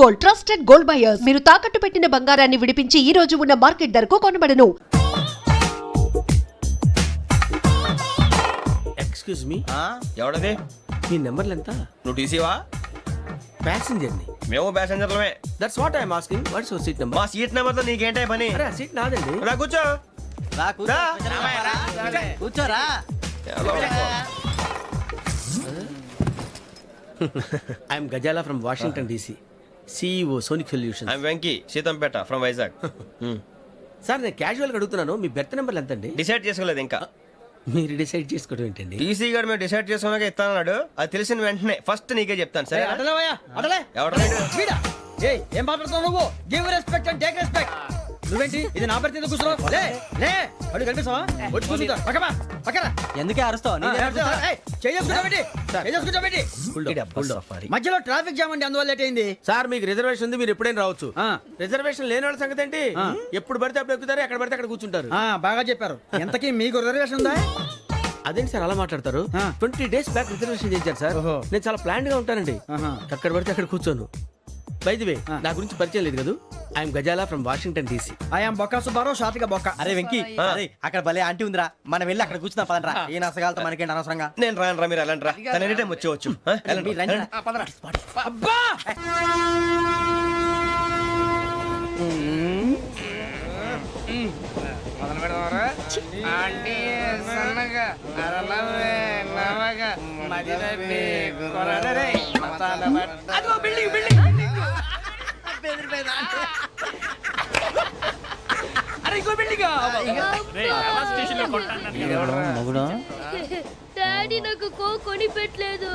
Gold, trusted gold buyers. మీరు తాకట్టు పెట్టిన బంగారాన్ని విడిపించి ఈ రోజు ఉన్న మార్కెట్ ధరకు కొనబడను. Excuse me, ఎవడది? మీ నెంబర్లు ఎంత? నువ్వు టీసీవా? ప్యాసింజర్ ని. మేము ప్యాసెంజర్లమే. That's what I'm asking. What's your seat number? మా సీట్ నెంబర్ తో నీకేంటే పని? అరే సీట్ నాదండి. రా కూర్చో. రా. కూర్చోరా. I'm Gazala from Washington DC, CEO Sonic solution. I'm Venky, Seethampeta from Vizag. Sir నేను క్యాజువల్ గా అడుగుతున్నాను, మీ బెర్త్ నెంబర్లు ఎంత అండి? డిసైడ్ చేసుకోలేదు ఇంకా. మీరు డిసైడ్ చేసుకోవడం ఏంటండి? టీసీ గారు మేము డిసైడ్ చేసుకున్నాక ఇస్తానన్నాడు. అది తెలిసిన వెంటనే ఫస్ట్ నీకే చెప్తాను. సరే వీడా? ఏయ్, ఏం మాట్లాడుతున్నావు నువ్వు? Give respect and take respect. నువ్వేంటి ఇది నా పరిస్థితి కూర్చున్నావు? లే లే, అడుగు కనిపిస్తావా? వచ్చి కూర్చుంటా. పక్కమా పక్కరా. ఎందుకే అరుస్తావు? మధ్యలో ట్రాఫిక్ జామ్ అండి, అందువల్ల లేట్ అయింది. సార్ మీకు రిజర్వేషన్ ఉంది, మీరు ఎప్పుడైనా రావచ్చు. రిజర్వేషన్ లేని వాళ్ళ సంగతి ఏంటి? ఎప్పుడు పడితే అప్పుడు ఎక్కుతారు, ఎక్కడ పడితే అక్కడ కూర్చుంటారు. బాగా చెప్పారు. ఎంతకీ మీకు రిజర్వేషన్ ఉందా? అదేంటి సార్ అలా మాట్లాడతారు? 20 days బ్యాక్ రిజర్వేషన్ చేశారు సార్. నేను చాలా ప్లాన్డ్ గా ఉంటానండి. అక్కడ పడితే అక్కడ కూర్చోను. బై ది వే, నా గురించి పరిచయం లేదు కదా. I'm Gazala from Washington DC. I'm Bokka Subbarao, షాతిక బొక్క. అరే వెంకీ, అక్కడ భలే ఆంటీ ఉందిరా, మనం వెళ్ళి అక్కడ కూర్చున్నా పదనరా. ఏ నసగాలతో మనకేంటి అనవసరంగా. నేను రాను రా, మీరు వెళ్ళండి రా. తన ఎనీ టైం వచ్చేవచ్చు. అబ్బా డాడీ నాకు కొని పెట్టలేదు.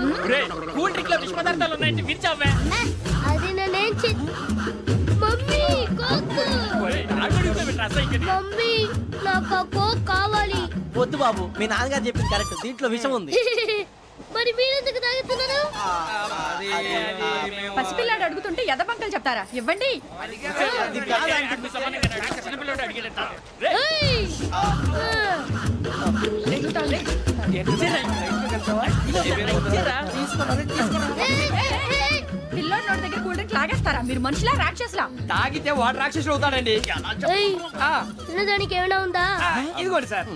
అది నేనేం మమ్మీ మమ్మీ నాకు ఆ కోక్ కావాలి. వద్దు బాబు, మీ నాన్నగారు చెప్పింది కరెక్ట్, దీంట్లో విషయం ఉంది. మరి మీరెందుకు తాగుతున్నారు? పసిపిల్లాడు అడుగుతుంటే ఎదబంకలు చెప్తారా? ఇవ్వండి. పిల్లోడి నోటి దగ్గర కూల్ డ్రింక్ లాగేస్తారా? మీరు మనుషులా రాక్షసులా? తాగితే వాడు రాక్షసుడు అవుతాడండి. తినడానికి ఏమైనా ఉందా? ఇదిగోండి సార్.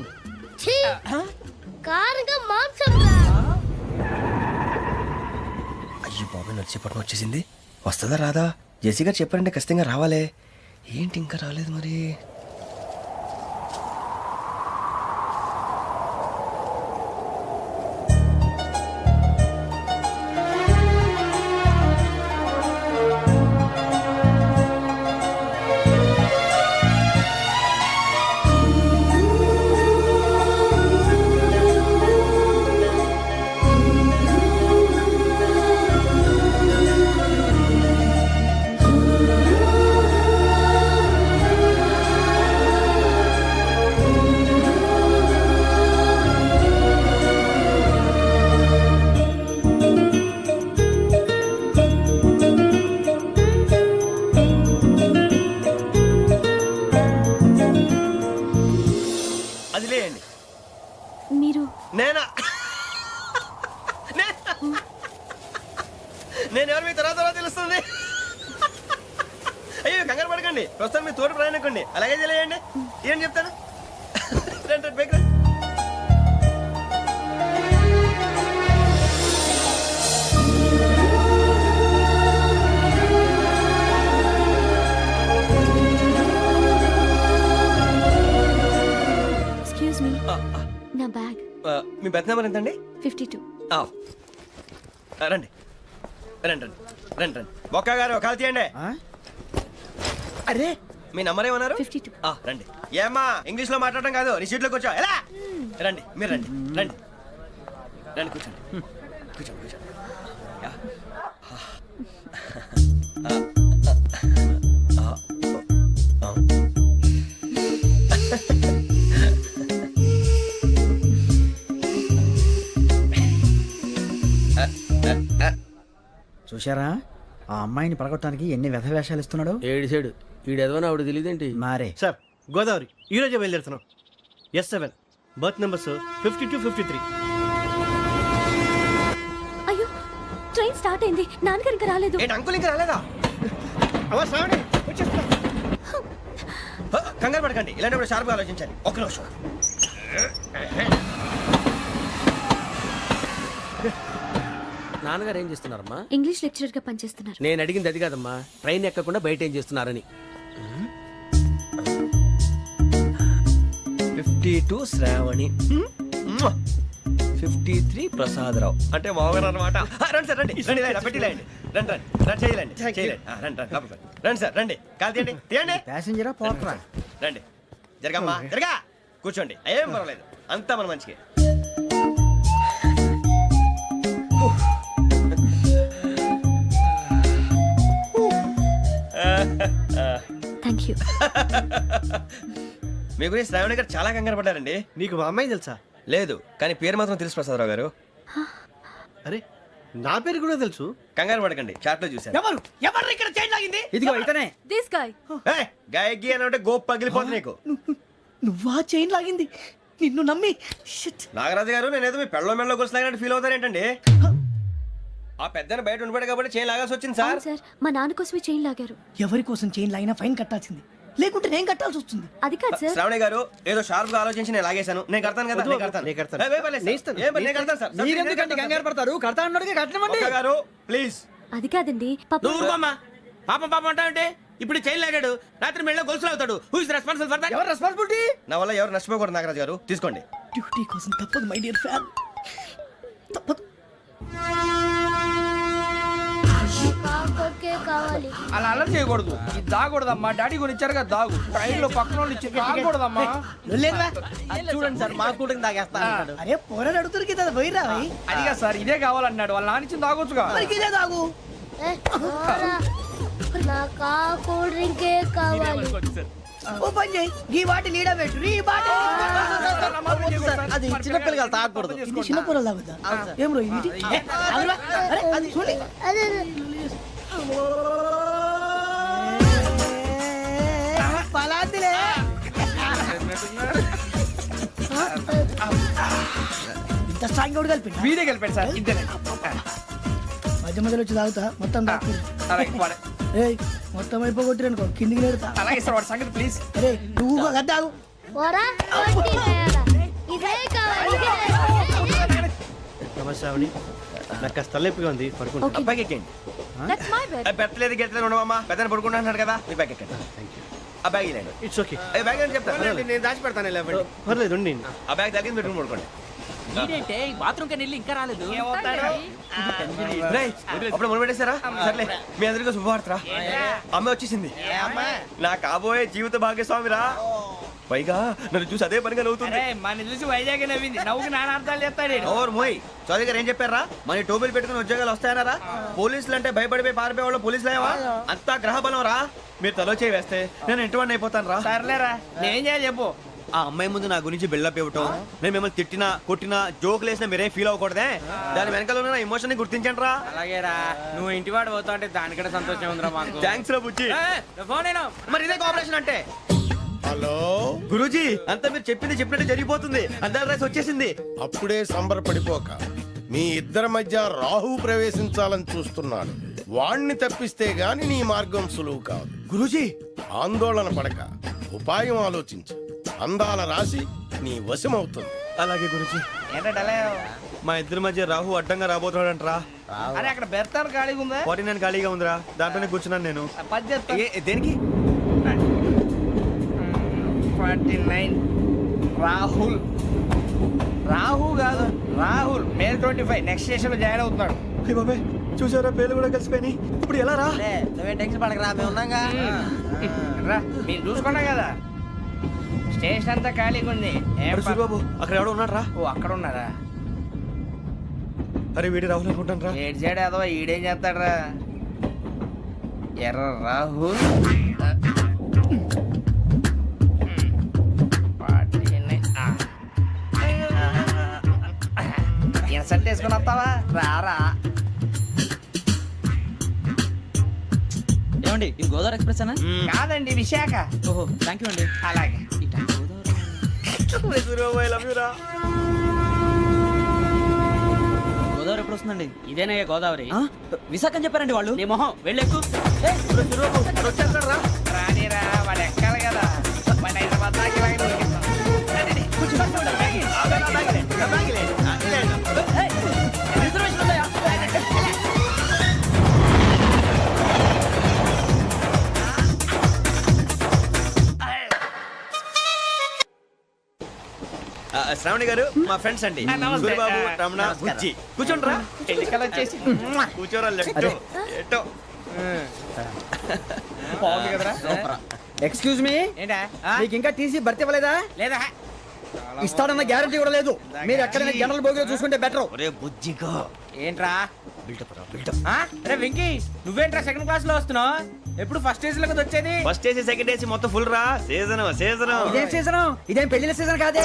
కారంగా మాంసం. అయ్యో బాబాయ్, నడిచేపట్నం వచ్చేసింది. వస్తుందా రాదా? జేసీ గారు చెప్పారంటే ఖచ్చితంగా రావాలే. ఏంటి ఇంకా రాలేదు మరి? మీరు నేను ఎవరు మీ తర్వాత తెలుస్తుంది. అయ్యో కంగారు పడకండి, ప్రస్తుతం మీ తోటి ప్రయాణకండి. అలాగే తెలియండి. ఏం చెప్తాను? రండి బైక్ రండి. ఎక్స్క్యూజ్ మీ, నా బ్యాగ్. మీ బెత్ నెంబర్ ఎంతండి? 52. రండి రండి రండి రండి రండి. బొక్క గారు కాల్ తీయండి. అరే మీ నంబర్ ఏమన్నారు? 52. రండి. ఏమ్మా ఇంగ్లీష్ లో మాట్లాడడం కాదు, నీ సీట్లో కూర్చో. ఎలా రండి, మీరు రండి రండి రండి, కూర్చోండి కూర్చోండి కూర్చోండి. చూశారా, ఆ అమ్మాయిని పడగొట్టడానికి ఎన్ని వ్యధ వేషాలు ఇస్తున్నాడు. ఏడు సైడు ఈడు ఎదవని ఆవిడ తెలియదేంటి? మారే సార్, గోదావరి ఈరోజే బయలుదేరుతున్నాం. S7 berth numbers 52, 53. అయ్యో, ట్రైన్ స్టార్ట్ అయింది. నాన్నగారు ఇంకా రాలేదు. అంకుల్ ఇంకా రాలేదా? అవ్వ శ్రావణి వచ్చేస్తున్నా. కంగారు పడకండి, ఇలాంటప్పుడు షార్ప్గా ఆలోచించాలి. ఒక్క నిమిషం. నాన్నగారు ఏం చేస్తున్నారమ్మా? ఇంగ్లీష్ లెక్చరర్ గా పనిచేస్తున్నారు. నేను అడిగింది అది కాదమ్మా, ట్రైన్ ఎక్కకుండా బయట ఏం చేస్తున్నారని. 52 శ్రావణి, 53 ప్రసాదరావు అంటే మామగారు అనమాట. రండి సార్, రండి రండి, ఇలా పెట్టి లేండి. రండి రండి రండి, చేయలేండి చేయలేండి. రండి రండి లోపలికి రండి. రండి సార్, రండి, కాలు తీయండి తీయండి. ప్యాసింజరా పోట్రా. రండి, జరగమ్మా జరగా, కూర్చోండి, ఏం పర్వాలేదు, అంతా మన మంచిగా. Thank you. మీ గురించి శ్రావణి గారు చాలా కంగారు పడ్డారండి. నీకు మా అమ్మాయి తెలుసా? లేదు, కానీ పేరు మాత్రం తెలుసు ప్రసాదరావు గారు. అరే నా పేరు కూడా తెలుసు. కంగారు పడకండి, చాట్లో చూశాను. ఎవరు ఎవరు ఇక్కడ చైన్ లాగింది? ఇదిగో ఇతనే. This guy. ఏయ్, గాయకి అని అంటే గోప్ పగిలిపోతుంది నీకు. నువ్వా చైన్ లాగింది? నిన్ను నమ్మి. షిట్. నాగరాజు గారు, నేనేదో మీ పెళ్ళ మెళ్ళ గురిసిలాగినట్టు ఫీల్ అవుతారేంటండి? ఆ పెద్దని బయట ఉండిపోయాడు కాబట్టి చేయి లాగాల్సి వచ్చింది సార్. సార్ మా నాన్న కోసమే చైన్ లాగారు. ఎవరి కోసం చైన్ లాగినా ఫైన్ కట్టాల్సింది, లేకుంటే నేను కట్టాల్సి వస్తుంది. అది కాదు సార్. శ్రావణి గారు, ఏదో షార్ప్ గా ఆలోచించి నేను లాగేశాను. నేను కడతాను కదా, నేను కడతాను. నేను కడతాను. ఏయ్, పర్లేదు సార్. ఏం పర్లేదు, నేను కడతాను సార్. మీరెందుకంటే కంగారు పడతారు? కడతా అన్నాడుగా, కట్టమండి. ఒక్క గారు ప్లీజ్. అది కాదండి పాప. నువ్వు ఊరుకోమ్మా. పాపం పాపం అంటావంటే ఇప్పుడు చైన్ లాగాడు, రాత్రి మెళ్ళ గొలుసులు అవుతాడు. Who is responsible for that? ఎవరు రెస్పాన్సిబిలిటీ? నా వల్ల ఎవరు నష్టపోకూడదు నాగరాజు గారు, తీసుకోండి. డ్యూటీ కోసం తప్పదు మై డియర్ ఫ్యాన్, తప్పదు. కాకొక్కే కావాలి. అలా అలర్ చేయకూడదు. ఇది దాగకూడదమ్మా. డాడీ కొని ఇచ్చారు కదా దాగు. ట్రైన్ లో పక్కన వాళ్ళు ఇచ్చి దాగకూడదమ్మా. చూడండి సార్, మా కూడా తాగేస్తా. అరే పోరాడు అడుగుతారు కదా, పోయిరా. అదిగా సార్, ఇదే కావాలన్నాడు. వాళ్ళ నాన్న ఇచ్చింది తాగొచ్చుగా. ఇదే తాగు. నాకు ఆ కూల్ డ్రింకే కావాలి. ఓ పని చేయి, ఈ బాటి లీడ పెట్టు. ఈ బాటి అది చిన్నపిల్లలు తాగకూడదు. ఇది చిన్న పొరలు తాగుతా. ఏం రో ఇది? అరే అది చూడండి. అదే పలాతిలే. ఇంత స్ట్రాంగ్ కూడా కలిపి వీడే గెలిపాడు సార్, ఇద్దరే. మధ్య మధ్యలో వచ్చి తాగుతా, మొత్తం తాగు. అలాగే వాడు- ఏయ్ మొత్తం అయిపోగొట్టిరనుకో, కిందికి నేడుతా. అలాగే సార్, వాడి సంగతి ప్లీజ్. అరే నువ్వు కదా తాగు. పోరా, కొట్టి తయారా. ఇదే కావాలి, ఇదే. నమస్తే ఆవిడ, నాకు కాస్త తలెప్పిగా ఉంది, పడుకుంటా. Okay. బ్యాగ్ ఎక్కండి. That's my bed. పెట్టలేదు గెట్టలేదు ఉండవమ్మా. పెద్దని పడుకుంటున్నాడు కదా, మీ బ్యాగ్ ఎక్కండి. ఆ బ్యాగ్ ఇలాండి. It's okay. బ్యాగ్ అని చెప్తాను. నేను దాచి పెడతాను. పర్లేదు ఉండి. ఆ బ్యాగ్ తగ్గింది పెట్టుకుని పడుకోండి. రేయ్, అప్పుడు మొదలు పెట్టేశారా? సర్లే, మీ అందరికీ శుభవార్తరా. అమ్మ వచ్చేసింది, నా కాబోయే జీవిత భాగ్యస్వామిరా. పైగా నన్ను చూసి అదే పనిగా నవ్వుతుంది. మన చూసి వైజాగ్ నవ్వింది. నవ్వుకి నాన్న అర్థాలు చెప్తాడు. ఓర్ మోయ్, చౌదరి గారు ఏం చెప్పారా? మన టోబీలు పెట్టుకుని ఉద్యోగాలు వస్తాయన్నారా? పోలీసులు అంటే భయపడిపోయి పారిపోయే వాళ్ళు పోలీసులు అయ్యావా? అంతా గ్రహ బలం రా. మీరు తలో చేయి వేస్తే నేను ఇంటివాడిని అయిపోతాను రా. సర్లేరా, నేనేం చేయాలి చెప్పు. ఆ అమ్మాయి ముందు నా గురించి బిల్డప్ ఇవ్వటం, నేను మిమ్మల్ని తిట్టినా కొట్టినా జోకులు వేసినా మీరేం ఫీల్ అవ్వకూడదే. దాని వెనకాల ఉన్న ఎమోషన్ ని గుర్తించండి రా. అలాగేరా, నువ్వు ఇంటివాడు పోతా అంటే దానికంటే సంతోషం ఉందిరా మాకు. థ్యాంక్స్ రా బుజ్జి. ఫోన్ మరి ఇదే కోఆపరేషన్ అంటే. హలో గురూజీ, అంతా మీరు చెప్పింది చెప్పినట్టు జరిగిపోతుంది. అందాల రైస్ వచ్చేసింది. అప్పుడే సంబరపడిపోక, మీ ఇద్దరి మధ్య రాహు ప్రవేశించాలని చూస్తున్నాడు. వాణ్ణి తప్పిస్తే గాని నీ మార్గం సులువు కాదు. గురూజీ, ఆందోళన పడక, ఉపాయం ఆలోచించు. అందాల రాశి నీ వశమవుతుంది. అలాగే గురూజీ. ఏంటంటే మా ఇద్దరి మధ్య రాహు అడ్డంగా రాబోతున్నాడంటరా. అరే అక్కడ బెర్తాను ఖాళీగా ఉందా? 49 ఖాళీగా ఉందిరా, దాంట్లోనే కూర్చున్నాను నేను. పది చెప్తా. దేనికి? 49 రాహుల్. రాహు కాదు, రాహుల్. మే 25 నెక్స్ట్ స్టేషన్ లో జాయిన్ అవుతున్నాడు. అయ్య బాబాయ్, చూసారా పేర్లు కూడా కలిసిపోయినాయి. ఇప్పుడు ఎలా రా? నువ్వే టెన్షన్ పడకరా, మేము ఉన్నాగా. రా, మీరు చూసుకున్నా కదా, స్టేషన్ అంతా ఖాళీగా ఉంది. ఏం అరే సూరిబాబు, అక్కడ ఎవడో ఉన్నాడు రా. ఓ అక్కడ ఉన్నారా? అరే వీడి రాహుల్ అనుకుంటాను రా. ఏడు సైడ్ ఏదో ఈడేం చేస్తాడరా? ఎర్ర రాహుల్. ఇన్సల్ట్ వేసుకుని వస్తావా? రారా. ఏమండి ఇది గోదావరి ఎక్స్ప్రెస్ అనా? కాదండి, విశాఖ. ఓహో థ్యాంక్ యూ అండి. అలాగే. సూరిబాబు, ఐ లవ్ యు రా. గోదావరి ఎప్పుడు వస్తుందండి? ఇదేనయ్య గోదావరి. విశాఖ అని చెప్పారండి వాళ్ళు. నీ మొహం వెళ్ళెక్కు. సూరిబాబు, శ్రావణి గారు మా ఫ్రెండ్స్ అండి. నమస్తే. సూరిబాబు, రమణ, బుజ్జి. కూర్చోండ్రా. ఎన్నికలు వచ్చేసి కూర్చోరా లెట్టో. ఎట్టో. బాగుంది కదరా ఎక్స్క్యూజ్ మీ, ఏంటా మీకు ఇంకా టీసీ భర్తీ ఇవ్వలేదా? లేదా ఇస్తాడన్న గ్యారంటీ కూడా లేదు. మీరు ఎక్కడైనా జనరల్ బోగిలో చూసుకుంటే బెటర్. ఒరే బుజ్జిగా ఏంట్రా బిల్డప్ రా బిల్డప్. అరే వెంకీ నువ్వేంట్రా సెకండ్ క్లాస్ లో వస్తున్నావు? ఎప్పుడు ఫస్ట్ ఏజ్ లో కదా వచ్చేది? ఫస్ట్ ఏసీ సెకండ్ ఏసీ మొత్తం ఫుల్ రా. Season season. ఇదేం సీజన్? ఇదేం పెళ్లిన సీజన్ కాదే.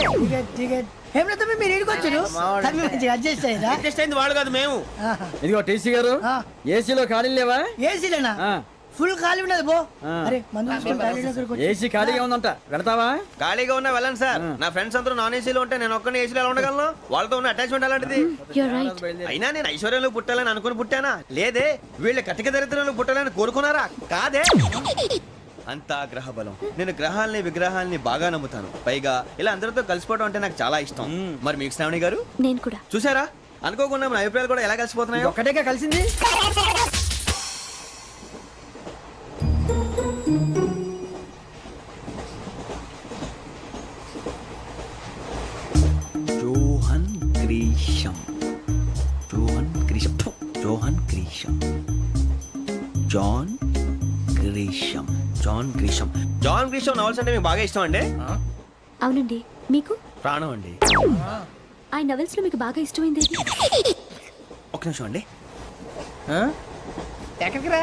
మీరు ఇడికొచ్చారు అడ్జస్ట్ అయ్యారా? అడ్జస్ట్ అయింది వాళ్ళు కాదు మేము. ఇదిగో టీసీ గారు, ఏసీలో ఖాళీ లేవా? ఏసీలేనా? ఫుల్ ఖాళీ ఉన్నది బో. అరే ఏసీ ఖాళీగా ఉందంట, వెళతావా? ఖాళీగా ఉన్నా వెళ్ళండి సార్. నా ఫ్రెండ్స్ అందరూ నాన్ ఏసీలో ఉంటే నేను ఒక్కనే ఏసీలో ఎలా ఉండగలను? వాళ్ళతో ఉన్న అటాచ్మెంట్ అలాంటిది. అయినా నేను ఐశ్వర్యంలో పుట్టాలని అనుకుని పుట్టానా? లేదే. వీళ్ళ కటిక దరిద్రంలో పుట్టాలని కోరుకున్నారా? కాదే. అంతా గ్రహ బలం. నేను గ్రహాలని విగ్రహాలని బాగా నమ్ముతాను. పైగా ఇలా అందరితో కలిసిపోవడం అంటే నాకు చాలా ఇష్టం. మరి మీకు శ్రావణి గారు? నేను కూడా. చూసారా, అనుకోకుండా మన అభిప్రాయాలు కూడా ఎలా కలిసిపోతున్నాయో. ఒక్కటేగా కలిసింది. John Grisham. John Grisham. John Grisham. John Grisham. John Grisham. John Grisham novels అంటే మీకు బాగా ఇష్టం అండి? అవునండి. మీకు? ప్రాణం అండి. ఆ నవెల్స్ లో మీకు బాగా ఇష్టమైంది? ఒక నిమిషం అండి. ఎక్కడికి రా?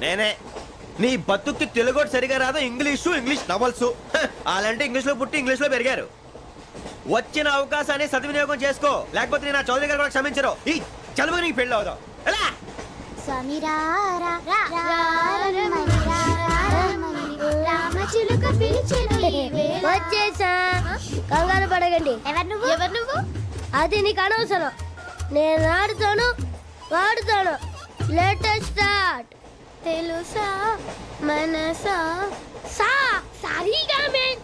నేనే. నీ బతుక్కి తెలుగు సరిగా రాదు, ఇంగ్లీష్ నవల్స్. అలాంటి ఇంగ్లీష్ లో పుట్టి ఇంగ్లీష్ లో పెరిగారు. వచ్చిన అవకాశాన్ని సద్వినియోగం చేసుకో, లేకపోతే నేను నా చౌదరి గారు కూడా క్షమించరు. ఈ చదువు నీకు పెళ్ళి అవుదాం. ఎలా? వచ్చేసా. కంగారు పడగండి. ఎవరు నువ్వు? అది నీకు అనవసరం. నేను ఆడుతాను, వాడుతాను. Latest start. తెలుసా మనసా సా సారీగా మెన్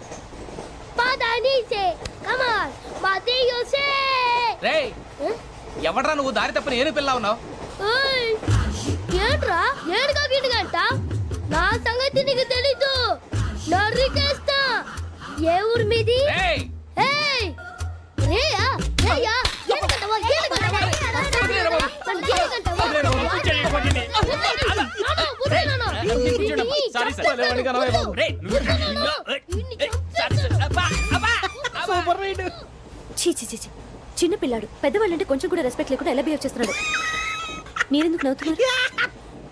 పదని సే కమాన్ మదియో సే. రేయ్ ఎవడ్రా నువ్వు? దారి తప్పని ఏను పిల్ల ఉన్నావు? ఓయ్ ఏంట్రా ఏడుగా గిడుగంట? నా సంగతి నీకు తెలీదు. నరికేస్తా. ఏ ఊరు మీది? రేయ్ ఏయ్ రేయా రేయా ఏడుగంటవా ఏడుగంటవా చిన్న పిల్లాడు పెద్దవాళ్ళంటే కొంచెం కూడా రెస్పెక్ట్ లేకుండా ఎలా బిహేవ్ చేస్తున్నాడు. మీరెందుకు నవ్వుతున్నారు?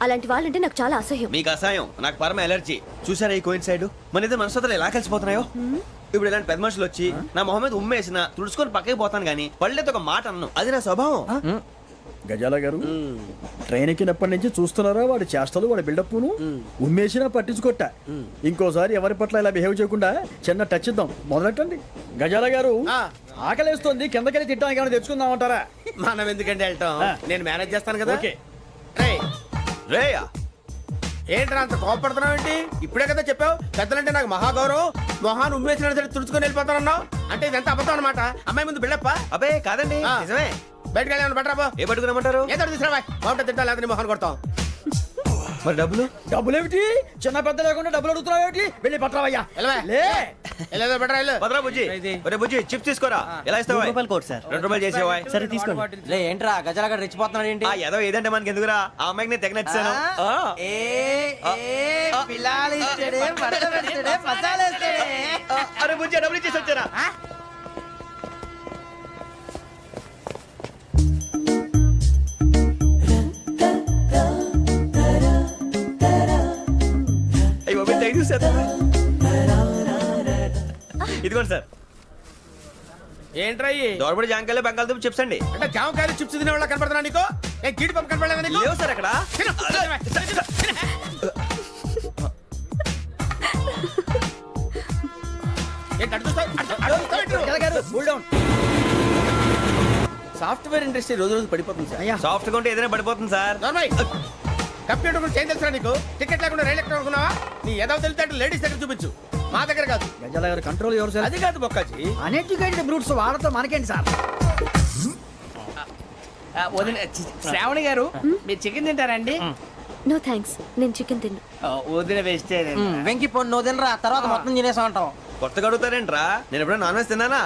అలాంటి వాళ్ళంటే నాకు చాలా అసహ్యం. మీకు అసహాయం, నాకు పరమ ఎలర్జీ. చూసారా ఈ కోయిన్సైడ్? మన ఇద్దరు మనస్తత్వాలు ఎలా కలిసిపోతున్నాయో. ఇప్పుడు ఇలాంటి పెద్ద మనుషులు వచ్చి నా మొహం మీద ఉమ్మేసిన తుడుచుకొని పక్కకి పోతాను గానీ పళ్ళేతో ఒక మాట అన్ను. అది నా స్వభావం. గజాల గారు, ట్రైన్ ఎక్కినప్పటి నుంచి చూస్తున్నారా వాడి చేష్టలు, వాడి బిల్డప్ను? ఉమ్మేసినా పట్టించుకోట. ఇంకోసారి ఎవరి పట్ల ఇలా బిహేవ్ చేయకుండా చిన్న టచ్ ఇద్దాం. మొదలెట్టండి. గజాల గారు, ఆకలేస్తుంది, కిందకెళ్ళి తిట్టడానికి ఏమైనా తెచ్చుకుందామంటారా? మనం ఎందుకంటే వెళ్తాం, నేను మేనేజ్ చేస్తాను కదా. ఓకే. రేయా ఏంట్రా అంత కోపడుతున్నావు ఏంటి? ఇప్పుడే కదా చెప్పావు పెద్దలంటే నాకు మహాగౌరవం, మొహాన్ని ఉమ్మేసిన సరే తుడుచుకొని వెళ్ళిపోతానన్నావు. అంటే ఇదంతా అబద్ధం అనమాట. అమ్మాయి ముందు బిళ్ళప్ప. అబే కాదండి, నిజమే. బయటకు వెళ్ళి బట్రాబో. ఏ పట్టుకురమ్మంటారు? ఏదో తీసుకురా బాగుంటే తింటా, లేదా మొహాన్ని కొడతాం. మరి డబ్బులు? డబ్బులేమిటి? చిన్న పెద్ద లేకుండా డబ్బులు అడుగుతున్నావు ఏమిటి? వెళ్ళి పట్టరావయ్యా. బట్రా వెళ్ళు. భద్రా బుజ్జి, ఒరే బుజ్జి చిప్స్ తీసుకోరా. ఎలా ఇస్తావా? Court sir. 2 రూపాయలు చేసేవా? సరే తీసుకోండి. ఏంట్రా గజాల రెచ్చిపోతున్నాడు ఏంటి? ఏదో ఏదంటే మనకి ఎందుకురా, ఆ అమ్మాయికి నేను తెగ నచ్చాను. అరే బుజ్జి డబ్బులు ఇచ్చేసి వచ్చారా? ఇదిగోండి సార్. ఏంట్రా దోరబడి జాంకాయలు బంగాళదుంప చిప్స్ అండి. అంటే జామకాయలు చిప్స్ తినే వాళ్ళ కనపడుతున్నా నీకు? ఏ గీడి పంపు కనపడలేదా నీకు? లేవు సార్ అక్కడ. సాఫ్ట్వేర్ ఇండస్ట్రీ రోజు రోజు పడిపోతుంది సార్. సాఫ్ట్ గా ఉంటే ఏదైనా పడిపోతుంది సార్. కంప్యూటర్ గురించి ఏం తెలుసా నీకు? టికెట్ లేకుండా రైలు ఎక్కడ అనుకున్నావా? నీ ఏదో తెలితే లేడీస్ దగ్గర చూపించు, మా దగ్గర కాదు. గజాల గారు కంట్రోల్ ఎవరు సార్? అది కాదు బొక్కాజీ. అన్ఎడ్యుకేటెడ్ బ్రూట్స్ వాళ్ళతో మనకేంటి సార్? శ్రావణి గారు మీరు చికెన్ తింటారండి? నో థ్యాంక్స్, నేను చికెన్ తిన్నా. వదిన వెజిటేరియన్ వెంకి పొన్ను నువ్వు తినరా తర్వాత మొత్తం తినేసా ఉంటాం. కొత్తగా అడుగుతారేంట్రా? నేను ఎప్పుడైనా నాన్ వెజ్ తిన్నానా?